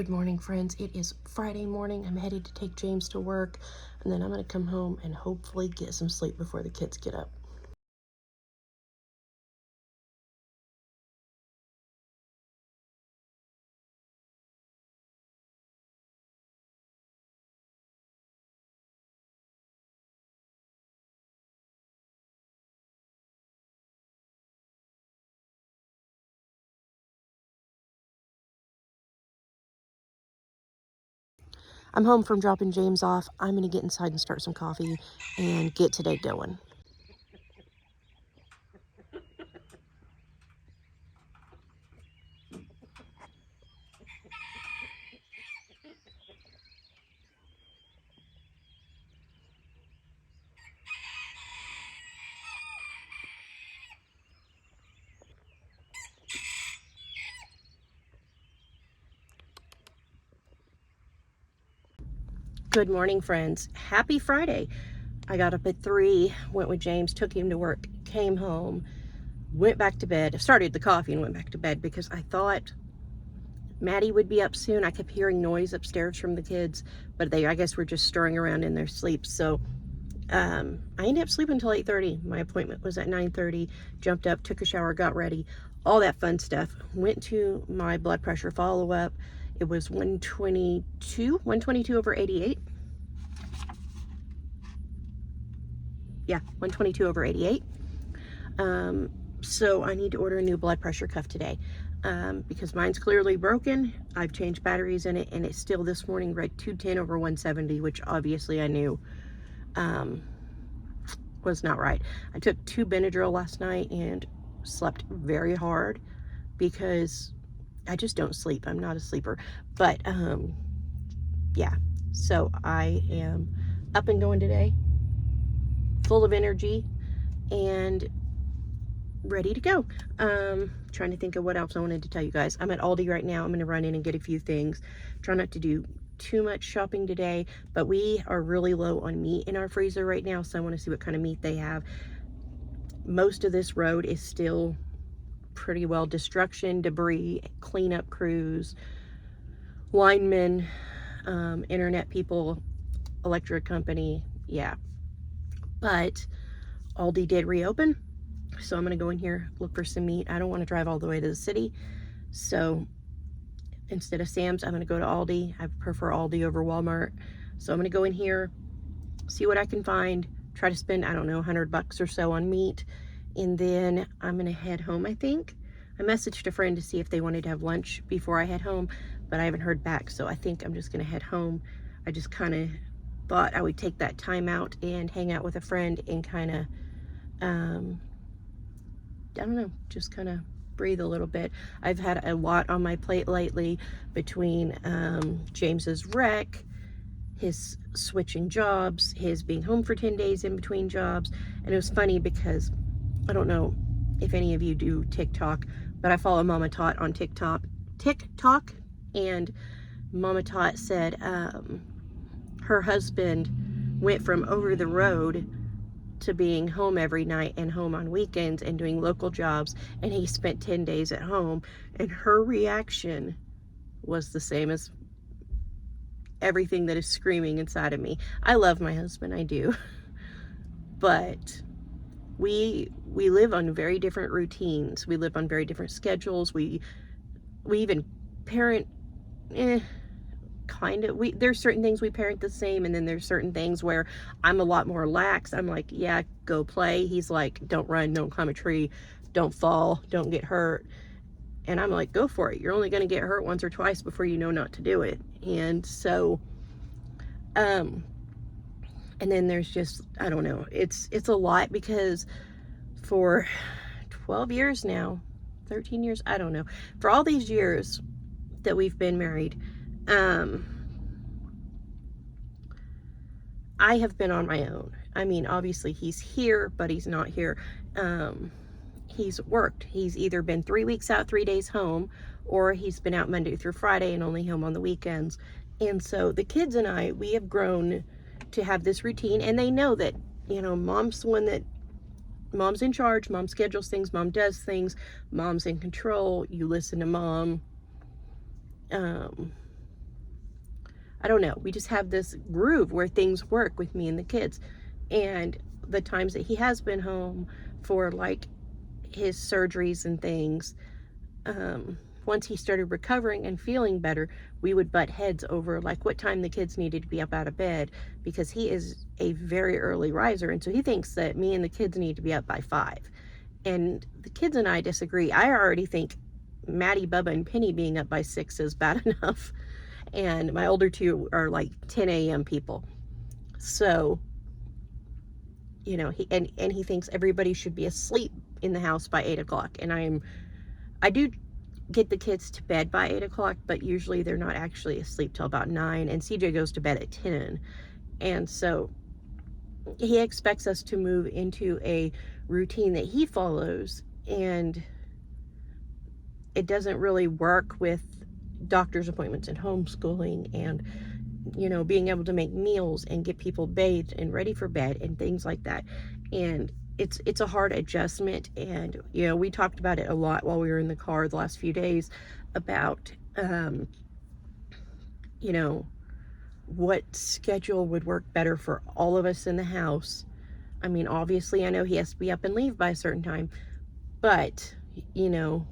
Good morning, friends. It is Friday morning. I'm headed to take James to work, and then I'm going to come home and hopefully get some sleep before the kids get up. I'm home from dropping James off. I'm going to get inside and start some coffee and get today going. Good morning, friends. Happy Friday. I got up at 3, went with James, took him to work, came home, went back to bed, started the coffee and went back to bed because I thought Maddie would be up soon. I kept hearing noise upstairs from the kids, but they, I guess, were just stirring around in their sleep. So I ended up sleeping until 8:30. My appointment was at 9:30. Jumped up, took a shower, got ready, all that fun stuff. Went to my blood pressure follow-up. It was 122 over 88. Yeah, 122 over 88. So I need to order a new blood pressure cuff today because mine's clearly broken. I've changed batteries in it, and it still this morning read 210 over 170, which obviously I knew was not right. I took 2 Benadryl last night and slept very hard because I just don't sleep. I'm not a sleeper. But yeah, so I am up and going today, full of energy and ready to go. Trying to think of what else I wanted to tell you guys. I'm at Aldi right now. I'm going to run in and get a few things. Try not to do too much shopping today, but we are really low on meat in our freezer right now, so I want to see what kind of meat they have. Most of this road is still pretty well destruction, debris, cleanup crews, linemen, internet people, electric company, yeah. But Aldi did reopen, so I'm gonna go in here, look for some meat. I don't want to drive all the way to the city, so instead of Sam's, I'm gonna go to Aldi. I prefer Aldi over Walmart, so I'm gonna go in here, see what I can find, try to spend, I don't know, $100 or so on meat, and then I'm gonna head home, I think. I messaged a friend to see if they wanted to have lunch before I head home, but I haven't heard back, so I think I'm just gonna head home. I just kind of thought I would take that time out and hang out with a friend and kind of, I don't know, just kind of breathe a little bit. I've had a lot on my plate lately between James's wreck, his switching jobs, his being home for 10 days in between jobs. And it was funny because I don't know if any of you do TikTok, but I follow Mama Tot on TikTok, and Mama Tot said her husband went from over the road to being home every night and home on weekends and doing local jobs, and he spent 10 days at home, and her reaction was the same as everything that is screaming inside of me. I love my husband, I do, but we live on very different routines. We live on very different schedules. We even parent kind of, there's certain things we parent the same, and then there's certain things where I'm a lot more lax. I'm like, yeah, go play. He's like, don't run, don't climb a tree, don't fall, don't get hurt. And I'm like, go for it. You're only going to get hurt once or twice before you know not to do it. And so and then there's just, I don't know, it's a lot because for 12 years now, 13 years, I don't know, for all these years that we've been married, I have been on my own. I mean, obviously he's here, but he's not here. He's worked. He's either been 3 weeks out, 3 days home, or he's been out Monday through Friday and only home on the weekends. And so the kids and I, we have grown to have this routine, and they know that, you know, mom's the one that, mom's in charge, mom schedules things, mom does things, mom's in control, you listen to mom. I don't know. We just have this groove where things work with me and the kids. And the times that he has been home for like his surgeries and things, once he started recovering and feeling better, we would butt heads over like what time the kids needed to be up out of bed, because he is a very early riser, and so he thinks that me and the kids need to be up by 5. And the kids and I disagree. I already think Maddie, Bubba, and Penny being up by 6 is bad enough, and my older two are like 10 a.m. people. So, you know, he thinks everybody should be asleep in the house by 8 o'clock, and I do get the kids to bed by 8 o'clock, but usually they're not actually asleep till about 9, and CJ goes to bed at 10. And so he expects us to move into a routine that he follows, and it doesn't really work with doctor's appointments and homeschooling and, you know, being able to make meals and get people bathed and ready for bed and things like that. And it's a hard adjustment. And, you know, we talked about it a lot while we were in the car the last few days about, you know, what schedule would work better for all of us in the house. I mean, obviously, I know he has to be up and leave by a certain time, but, you know,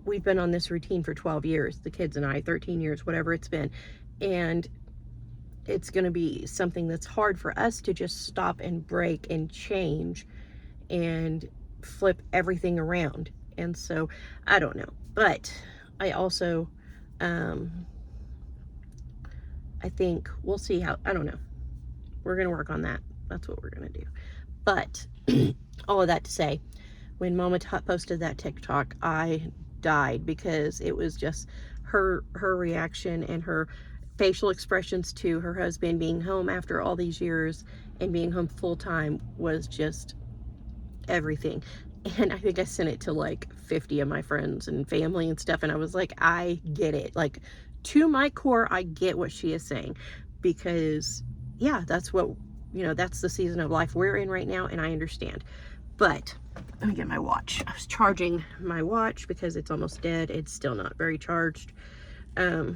we've been on this routine for 12 years, the kids and I, 13 years, whatever it's been. And it's going to be something that's hard for us to just stop and break and change and flip everything around. And so I don't know, but I also, I think we'll see how, I don't know. We're going to work on that. That's what we're going to do. But all of that to say, when Mama posted that TikTok, I died, because it was just her reaction and her facial expressions to her husband being home after all these years and being home full time was just everything. And I think I sent it to like 50 of my friends and family and stuff, and I was like, I get it. Like, to my core, I get what she is saying, because yeah, that's what, you know, that's the season of life we're in right now, and I understand. But let me get my watch. I was charging my watch because it's almost dead. It's still not very charged. You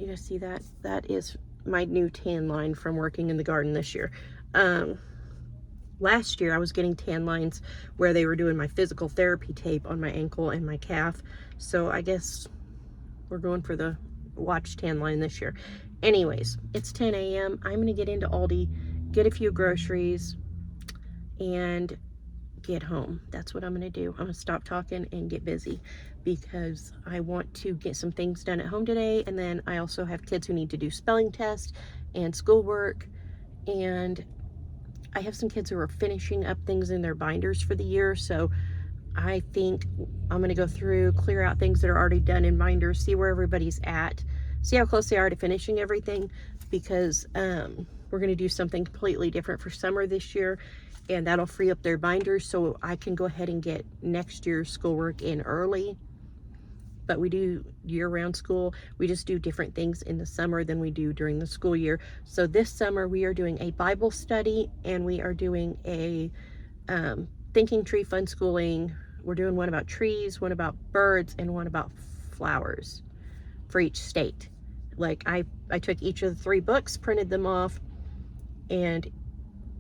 guys see that? That is my new tan line from working in the garden this year. Last year I was getting tan lines where they were doing my physical therapy tape on my ankle and my calf. So I guess we're going for the watch tan line this year. Anyways, it's 10 a.m. I'm going to get into Aldi, get a few groceries, and get home. That's what I'm going to do. I'm going to stop talking and get busy, because I want to get some things done at home today. And then I also have kids who need to do spelling tests and schoolwork. And I have some kids who are finishing up things in their binders for the year. So I think I'm going to go through, clear out things that are already done in binders, see where everybody's at, see how close they are to finishing everything, because we're going to do something completely different for summer this year, and that'll free up their binders so I can go ahead and get next year's schoolwork in early. But we do year-round school. We just do different things in the summer than we do during the school year. So this summer we are doing a Bible study, and we are doing a Thinking Tree Fun Schooling. We're doing one about trees, one about birds, and one about flowers for each state. Like I took each of the 3 books, printed them off, and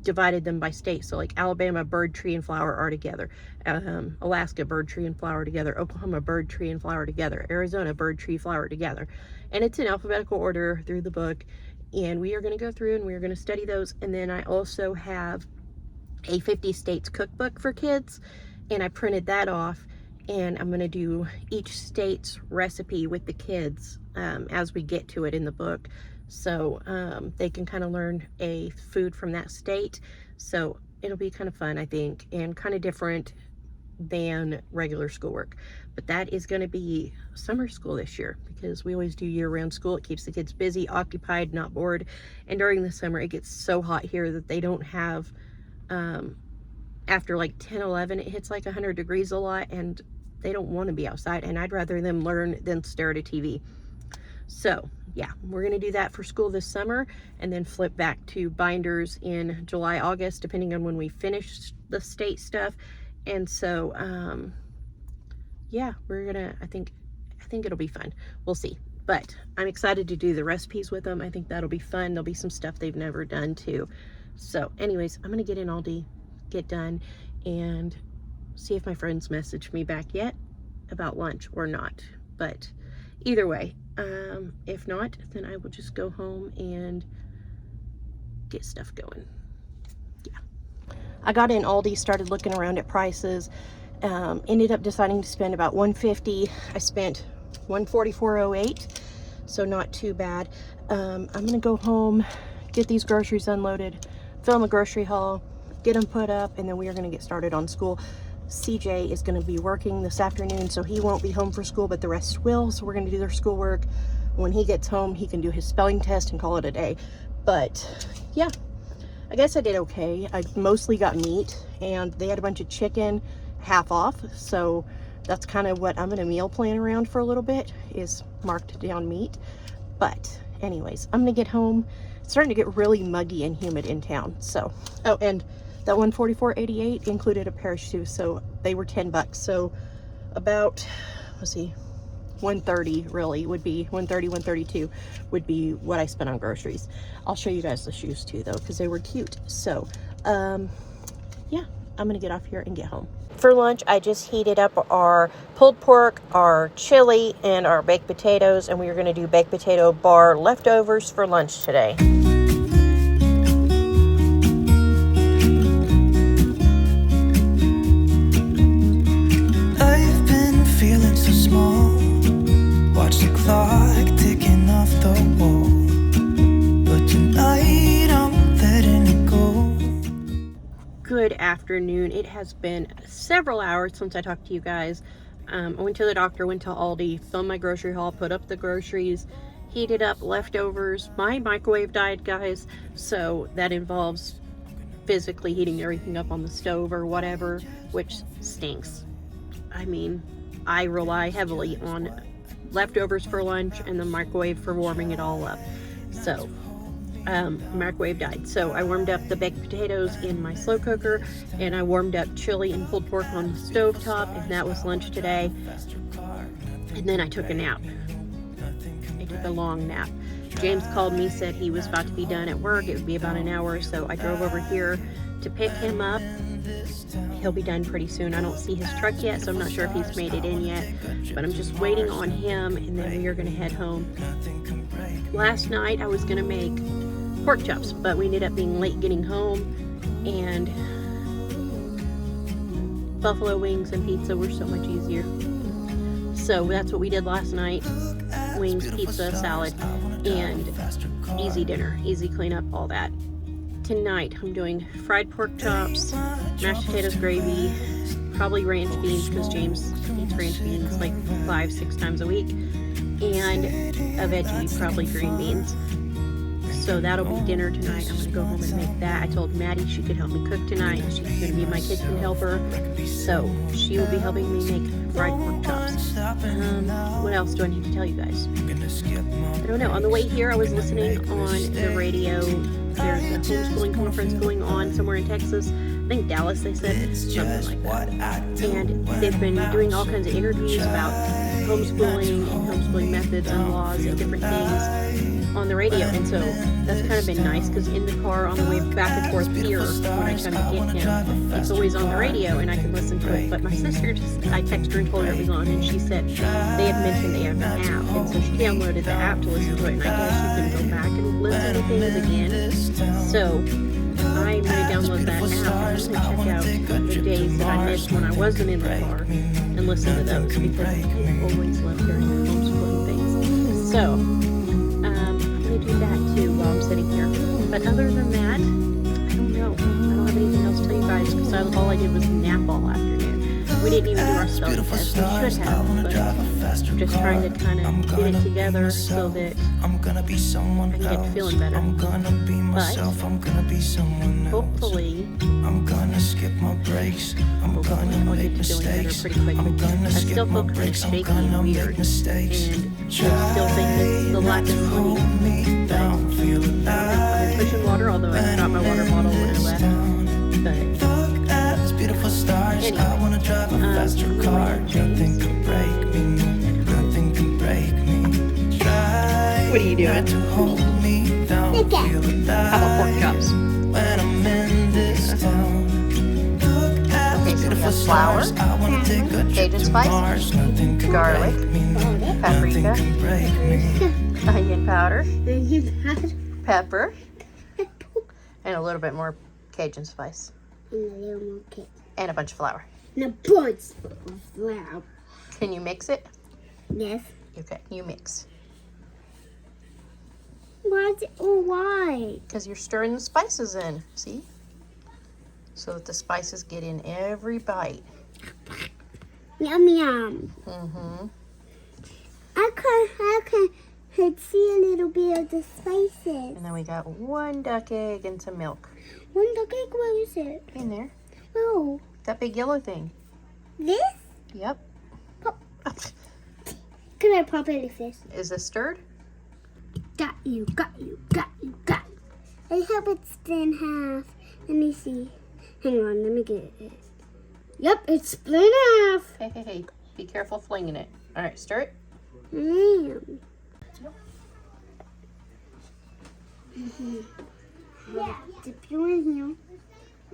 divided them by state. So like Alabama, bird, tree, and flower are together. Alaska, bird, tree, and flower together. Oklahoma, bird, tree, and flower together. Arizona, bird, tree, flower together. And it's in alphabetical order through the book. And we are going to go through and we are going to study those. And then I also have a 50 states cookbook for kids, and I printed that off, and I'm going to do each state's recipe with the kids as we get to it in the book. So they can kind of learn a food from that state. So it'll be kind of fun, I think, and kind of different than regular schoolwork. But that is going to be summer school this year, because we always do year-round school. It keeps the kids busy, occupied, not bored. And during the summer, it gets so hot here that they don't have, after like 10, 11, it hits like 100 degrees a lot, and they don't want to be outside. And I'd rather them learn than stare at a TV. So yeah, we're going to do that for school this summer, and then flip back to binders in July, August, depending on when we finish the state stuff. And so, yeah, we're going to, I think it'll be fun. We'll see. But I'm excited to do the recipes with them. I think that'll be fun. There'll be some stuff they've never done too. So anyways, I'm gonna get in Aldi, get done, and see if my friends message me back yet about lunch or not. But either way, if not, then I will just go home and get stuff going. Yeah. I got in Aldi, started looking around at prices, ended up deciding to spend about $150. I spent $144.08, so not too bad. I'm gonna go home, get these groceries unloaded, film a grocery haul, get them put up, and then we are gonna get started on school. CJ is gonna be working this afternoon, so he won't be home for school, but the rest will, so we're gonna do their schoolwork. When he gets home, he can do his spelling test and call it a day. But yeah, I guess I did okay. I mostly got meat, and they had a bunch of chicken half off, so that's kind of what I'm gonna meal plan around for a little bit, is marked down meat. But anyways, I'm gonna get home. It's starting to get really muggy and humid in town. So, oh, and that $144.88 included a pair of shoes, so they were $10. So about, let's see, $130 really would be, $130, $132 would be what I spent on groceries. I'll show you guys the shoes too though, because they were cute. So yeah, I'm gonna get off here and get home. For lunch, I just heated up our pulled pork, our chili, and our baked potatoes, and we are gonna do baked potato bar leftovers for lunch today. I've been feeling so small. Watch the clock ticking off the wall, but tonight I'm letting it go. Good afternoon. It has been several hours since I talked to you guys. I went to the doctor, went to Aldi, filmed my grocery haul, put up the groceries, heated up leftovers. My microwave died, guys, so that involves physically heating everything up on the stove or whatever, which stinks. I mean, I rely heavily on leftovers for lunch and the microwave for warming it all up. So microwave died, so I warmed up the baked potatoes in my slow cooker, and I warmed up chili and pulled pork on the stove top, and that was lunch today. And then I took a nap. I took a long nap. James called me, said he was about to be done at work. It would be about an hour, so I drove over here to pick him up. He'll be done pretty soon. I don't see his truck yet, so I'm not sure if he's made it in yet, but I'm just waiting on him, and then we are gonna head home. Last night I was gonna make pork chops, but we ended up being late getting home, and buffalo wings and pizza were so much easier. So that's what we did last night. Wings, pizza, salad, and easy dinner, easy cleanup, all that. Tonight I'm doing fried pork chops, mashed potatoes, gravy, probably ranch beans because James eats ranch beans like 5-6 times a week, and a veggie, probably green beans. So that'll be dinner tonight. I'm gonna go home and make that. I told Maddie she could help me cook tonight. She's gonna be my kitchen helper, so she will be helping me make fried pork chops. What else do I need to tell you guys? I don't know. On the way here, I was listening on the radio. There's a homeschooling conference going on somewhere in Texas. I think Dallas, they said, something like that. And they've been doing all kinds of interviews about homeschooling and homeschooling methods and laws and different things on the radio. And so that's kind of been nice, because in the car on the way back and forth here, when I come to get him, it's always on the radio and I can listen to it. But my sister I texted her and told her it was on, and she said they had mentioned they have an app, and so she downloaded the app to listen to it, and I guess you can go back and listen to things again. So I'm going to download that app and check out the days that I missed when I wasn't in the car and listen to those, because I always love hearing the homeschooling things. So I'm going to do that too while I'm sitting here. But other than that, I don't know. I don't have anything else to tell you guys, because all I did was nap all afternoon. We didn't even do our spelling test. We should have, but I'm just trying to kind of get it together so that I can get feeling better. But hopefully I'll get to feeling better pretty quickly. I still feel kind of shaky and weird, and I still think it's the lack of sleep. But I've been pushing water, although I forgot my water bottle when I left. But beautiful stars. Anyway, I wanna drive a faster car. Nothing can break me. Nothing can break me. got to hold me down, feel alive. How about pork chops? When I'm in this town, look at Okay, so we beautiful have flour, stars. I wanna take a trip Cajun to spice, Mars. Nothing can garlic, break me. Nothing paprika, can break me. onion powder, pepper, and a little bit more Cajun spice, And a little more cake. and a bunch of flour. And a bunch of flour. Can you mix it? Yes. Okay, you mix. Why? Because you're stirring the spices in, see? So that the spices get in every bite. Yum yum. Mm-hmm. I can see a little bit of the spices. And then we got 1 duck egg and some milk. One duck egg, where is it? In there. Oh, That big yellow thing. this? Yep. Pop. Can I pop it like this? Is this stirred? Got you, got you, got you, got you. I hope it's in half. Let me see. Hang on, let me get it. Yep, it's split in half. Hey. Be careful flinging it. All right, stir it. Yeah, dip you in here.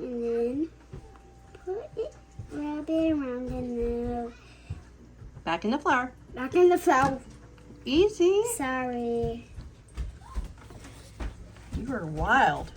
And then wrap it around and then Back in the flour. back in the flour. Easy. Sorry. You are wild.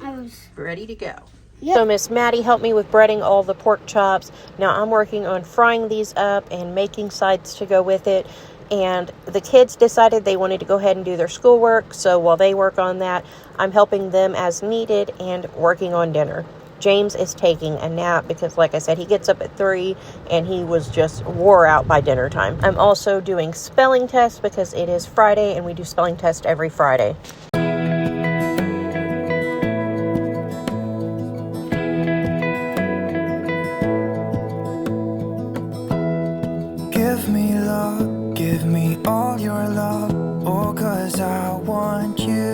I was. Ready to go. Yep. So Miss Maddie helped me with breading all the pork chops. Now I'm working on frying these up and making sides to go with it. And the kids decided they wanted to go ahead and do their schoolwork. So while they work on that, I'm helping them as needed and working on dinner. James is taking a nap because, like I said, he gets up at 3 and he was just wore out by dinner time. I'm also doing spelling tests because it is Friday and we do spelling tests every Friday. Give me love, give me all your love. Oh, 'cause I want you.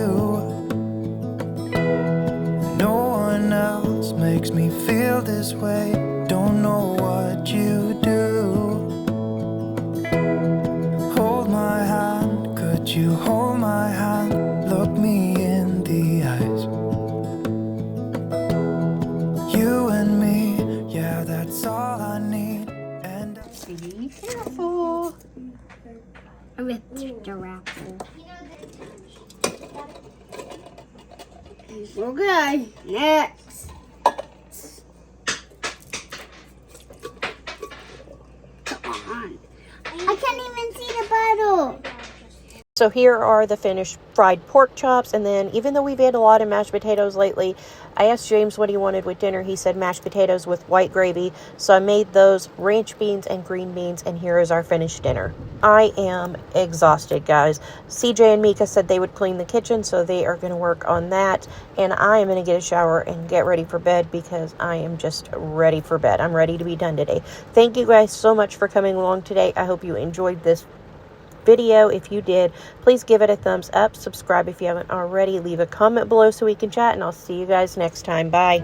No one else makes me feel this way. Don't know what you do. Hold my hand, could you hold my hand? Look me in the eyes. You and me, yeah, that's all I need. And Be careful. I ripped the wrapper. Okay, next. Come on. I can't even see the bottle. So here are the finished fried pork chops, and then even though we've had a lot of mashed potatoes lately, I asked James what he wanted with dinner. He said mashed potatoes with white gravy, so I made those, ranch beans and green beans, and here is our finished dinner. I am exhausted, guys. CJ and Mika said they would clean the kitchen, so they are going to work on that, and I am going to get a shower and get ready for bed because I am just ready for bed. I'm ready to be done today. Thank you guys so much for coming along today. I hope you enjoyed this video. If you did, please give it a thumbs up, subscribe if you haven't already, leave a comment below so we can chat, and I'll see you guys next time. Bye.